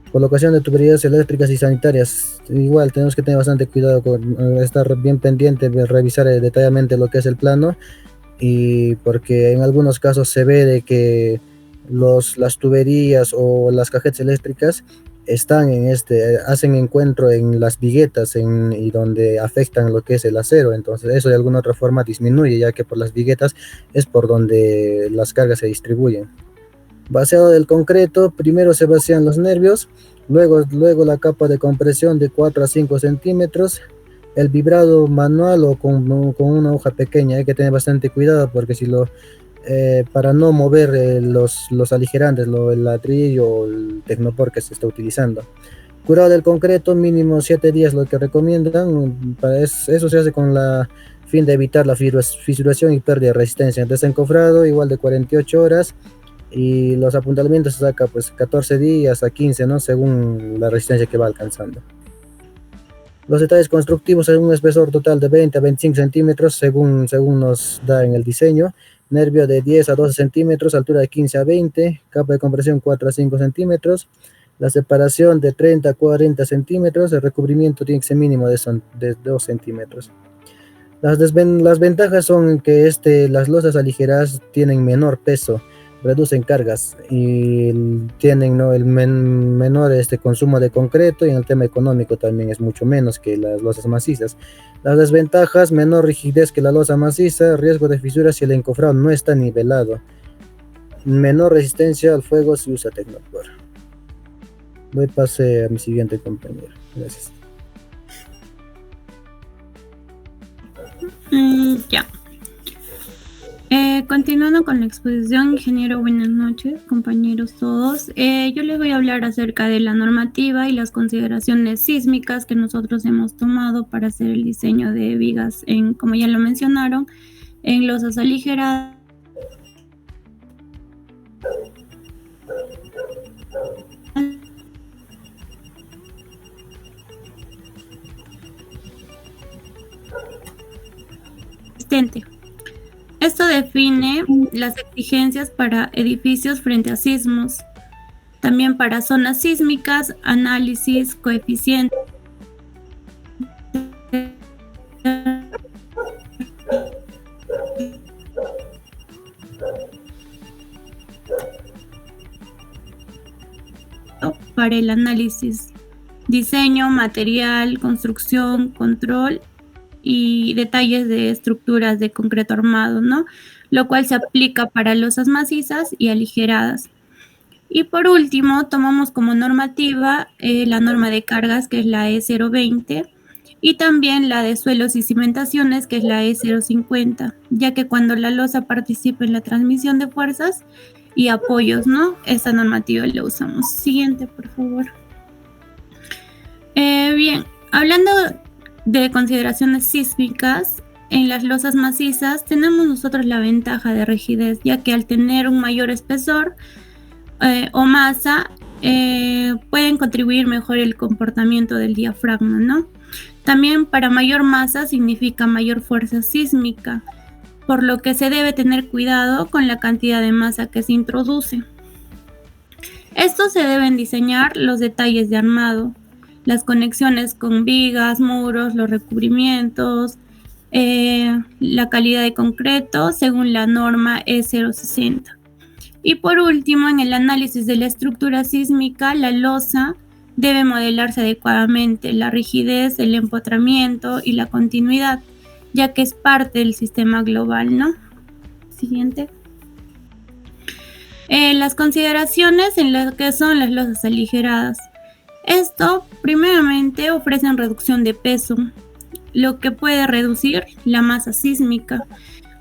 Colocación de tuberías eléctricas y sanitarias. Igual tenemos que tener bastante cuidado con estar bien pendiente de revisar detalladamente lo que es el plano, y porque en algunos casos se ve de que las tuberías o las cajetas eléctricas están hacen encuentro en las viguetas y donde afectan lo que es el acero. Entonces eso de alguna otra forma disminuye, ya que por las viguetas es por donde las cargas se distribuyen. Vaciado del concreto: primero se vacían los nervios, luego la capa de compresión de 4 a 5 centímetros, el vibrado manual o con una hoja pequeña. Hay que tener bastante cuidado porque para no mover los aligerantes, el ladrillo o el tecnopor que se está utilizando. Curado del concreto, mínimo 7 días lo que recomiendan. Eso se hace con la fin de evitar la fisuración y pérdida de resistencia. Desencofrado igual de 48 horas. Y los apuntalamientos se saca pues 14 días a 15, ¿no?, según la resistencia que va alcanzando. Los detalles constructivos: en un espesor total de 20 a 25 centímetros según nos da en el diseño, nervio de 10 a 12 centímetros, altura de 15 a 20, capa de compresión 4 a 5 centímetros, la separación de 30 a 40 centímetros, el recubrimiento tiene que ser mínimo de 2 centímetros. Las ventajas son que las losas aligeradas tienen menor peso, reducen cargas y tienen, ¿no?, el menor consumo de concreto, y en el tema económico también es mucho menos que las losas macizas. Las desventajas: menor rigidez que la losa maciza, riesgo de fisuras si el encofrado no está nivelado, menor resistencia al fuego si usa Tecnopor. Doy pase a mi siguiente compañero. Gracias. Ya. Continuando con la exposición, ingeniero, buenas noches, compañeros todos. Yo les voy a hablar acerca de la normativa y las consideraciones sísmicas que nosotros hemos tomado para hacer el diseño de vigas, como ya lo mencionaron, en losas aligeradas. Esto define las exigencias para edificios frente a sismos, también para zonas sísmicas, análisis, coeficientes para el análisis, diseño, material, construcción, control y detalles de estructuras de concreto armado, ¿no? Lo cual se aplica para losas macizas y aligeradas. Y por último, tomamos como normativa la norma de cargas, que es la E020, y también la de suelos y cimentaciones, que es la E050, ya que cuando la losa participa en la transmisión de fuerzas y apoyos, ¿no?, esta normativa la usamos. Siguiente, por favor. Bien, hablando de consideraciones sísmicas, en las losas macizas tenemos nosotros la ventaja de rigidez, ya que al tener un mayor espesor o masa, pueden contribuir mejor el comportamiento del diafragma, ¿no? También para mayor masa significa mayor fuerza sísmica, por lo que se debe tener cuidado con la cantidad de masa que se introduce. Estos se deben diseñar los detalles de armado, las conexiones con vigas, muros, los recubrimientos, la calidad de concreto según la norma E060. Y por último, en el análisis de la estructura sísmica, la losa debe modelarse adecuadamente, la rigidez, el empotramiento y la continuidad, ya que es parte del sistema global, ¿no? Siguiente. Las consideraciones en lo que son las losas aligeradas. Esto, primeramente, ofrecen reducción de peso, lo que puede reducir la masa sísmica,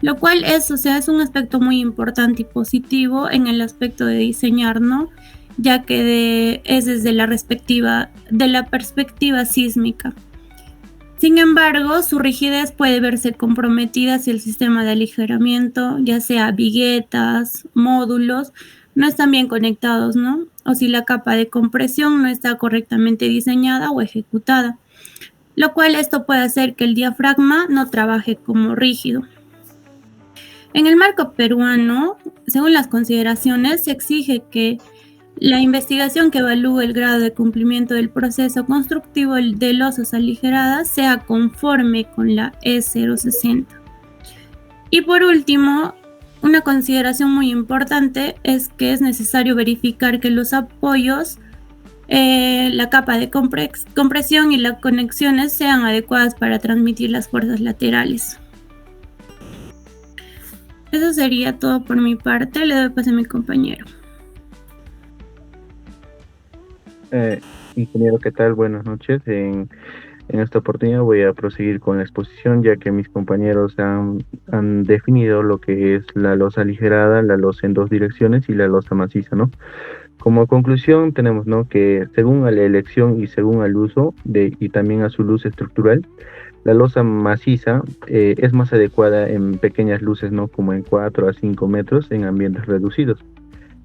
lo cual es un aspecto muy importante y positivo en el aspecto de diseñar, ¿no?, ya que es desde la perspectiva sísmica. Sin embargo, su rigidez puede verse comprometida si el sistema de aligeramiento, ya sea viguetas, módulos, no están bien conectados, ¿no?, o si la capa de compresión no está correctamente diseñada o ejecutada, lo cual esto puede hacer que el diafragma no trabaje como rígido. En el marco peruano, según las consideraciones, se exige que la investigación que evalúe el grado de cumplimiento del proceso constructivo de losas aligeradas sea conforme con la E060. Y por último, una consideración muy importante es que es necesario verificar que los apoyos, la capa de compresión y las conexiones sean adecuadas para transmitir las fuerzas laterales. Eso sería todo por mi parte. Le doy paso a mi compañero. Ingeniero, ¿qué tal? Buenas noches. En esta oportunidad voy a proseguir con la exposición, ya que mis compañeros han definido lo que es la losa aligerada, la losa en dos direcciones y la losa maciza, ¿no? Como conclusión tenemos, ¿no?, que según a la elección y según al uso y también a su luz estructural, la losa maciza es más adecuada en pequeñas luces, ¿no?, como en 4 a 5 metros en ambientes reducidos.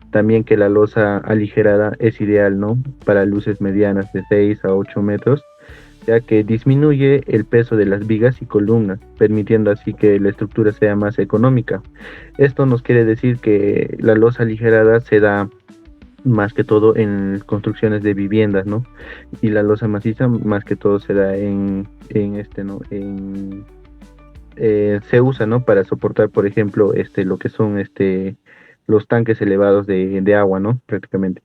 También que la losa aligerada es ideal, ¿no?, para luces medianas de 6 a 8 metros, ya que disminuye el peso de las vigas y columnas, permitiendo así que la estructura sea más económica. Esto nos quiere decir que la losa aligerada se da más que todo en construcciones de viviendas, ¿no? Y la losa maciza más que todo se da en se usa, ¿no? Para soportar, por ejemplo, lo que son los tanques elevados de agua, ¿no? Prácticamente.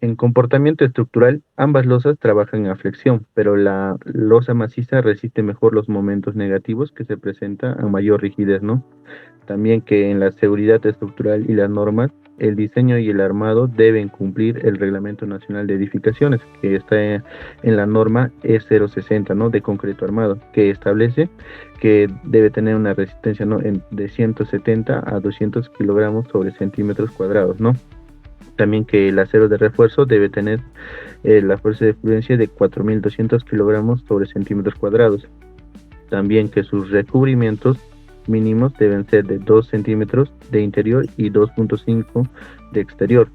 En comportamiento estructural, ambas losas trabajan a flexión, pero la losa maciza resiste mejor los momentos negativos que se presentan a mayor rigidez, ¿no? También que en la seguridad estructural y las normas, el diseño y el armado deben cumplir el Reglamento Nacional de Edificaciones, que está en la norma E060, ¿no? De concreto armado, que establece que debe tener una resistencia, ¿no? De 170 a 200 kilogramos sobre centímetros cuadrados, ¿no? También que el acero de refuerzo debe tener la fuerza de fluencia de 4.200 kilogramos sobre centímetros cuadrados. También que sus recubrimientos mínimos deben ser de 2 centímetros de interior y 2.5 de exterior.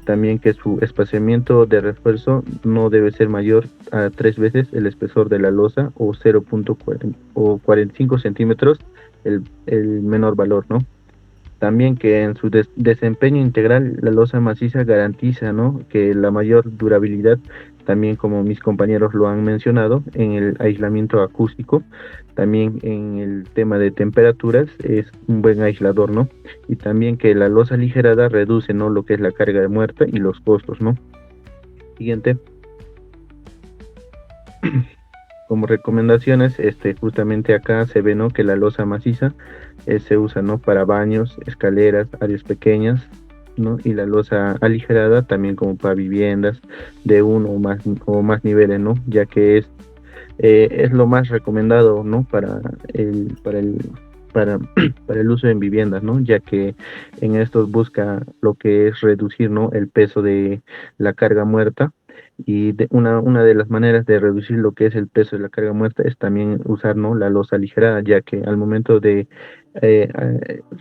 También que su espaciamiento de refuerzo no debe ser mayor a 3 veces el espesor de la losa o 0.45 centímetros el menor valor, ¿no? También que en su desempeño integral la losa maciza garantiza, ¿no? Que la mayor durabilidad, también como mis compañeros lo han mencionado, en el aislamiento acústico, también en el tema de temperaturas es un buen aislador, ¿no? Y también que la losa aligerada reduce, ¿no? Lo que es la carga de muerta y los costos, ¿no? Siguiente. Como recomendaciones, justamente acá se ve, ¿no? Que la losa maciza se usa, ¿no? Para baños, escaleras, áreas pequeñas, ¿no? Y la losa aligerada también como para viviendas de uno o más niveles, ¿no? Ya que es lo más recomendado, ¿no? Para el uso en viviendas, ¿no? Ya que en estos busca lo que es reducir, ¿no? El peso de la carga muerta. Y una de las maneras de reducir lo que es el peso de la carga muerta es también usar, ¿no? La losa aligerada, ya que al momento de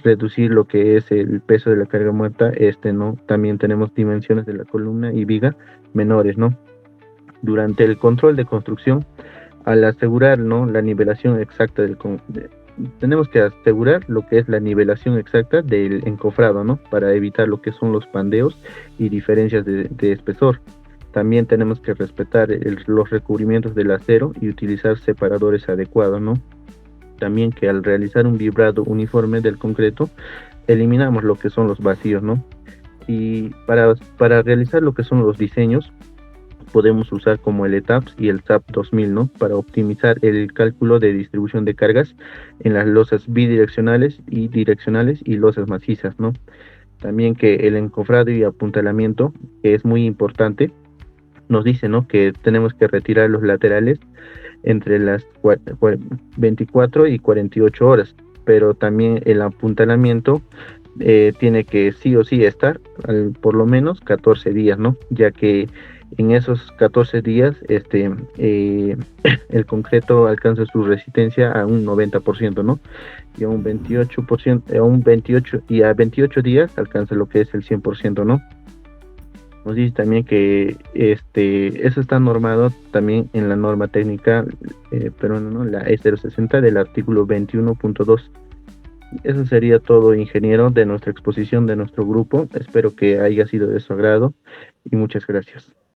reducir lo que es el peso de la carga muerta, ¿no? También tenemos dimensiones de la columna y viga menores, ¿no? Durante el control de construcción, al asegurar, ¿no? La nivelación exacta tenemos que asegurar lo que es la nivelación exacta del encofrado, ¿no? Para evitar lo que son los pandeos y diferencias de espesor. También tenemos que respetar los recubrimientos del acero y utilizar separadores adecuados, ¿no? También que al realizar un vibrado uniforme del concreto, eliminamos lo que son los vacíos, ¿no? Y para realizar lo que son los diseños, podemos usar como el ETAPS y el SAP 2000, ¿no? Para optimizar el cálculo de distribución de cargas en las losas bidireccionales y direccionales y losas macizas, ¿no? También que el encofrado y apuntalamiento, que es muy importante, nos dice, ¿no? Que tenemos que retirar los laterales entre las 24 y 48 horas, pero también el apuntalamiento tiene que sí o sí estar por lo menos 14 días, ¿no? Ya que en esos 14 días el concreto alcanza su resistencia a un 90%, ¿no? Y a un 28%, a 28 días alcanza lo que es el 100%, ¿no? Nos dice también que eso está normado también en la norma técnica peruana, ¿no? La E060 del artículo 21.2. Eso sería todo, ingeniero, de nuestra exposición de nuestro grupo. Espero que haya sido de su agrado y muchas gracias.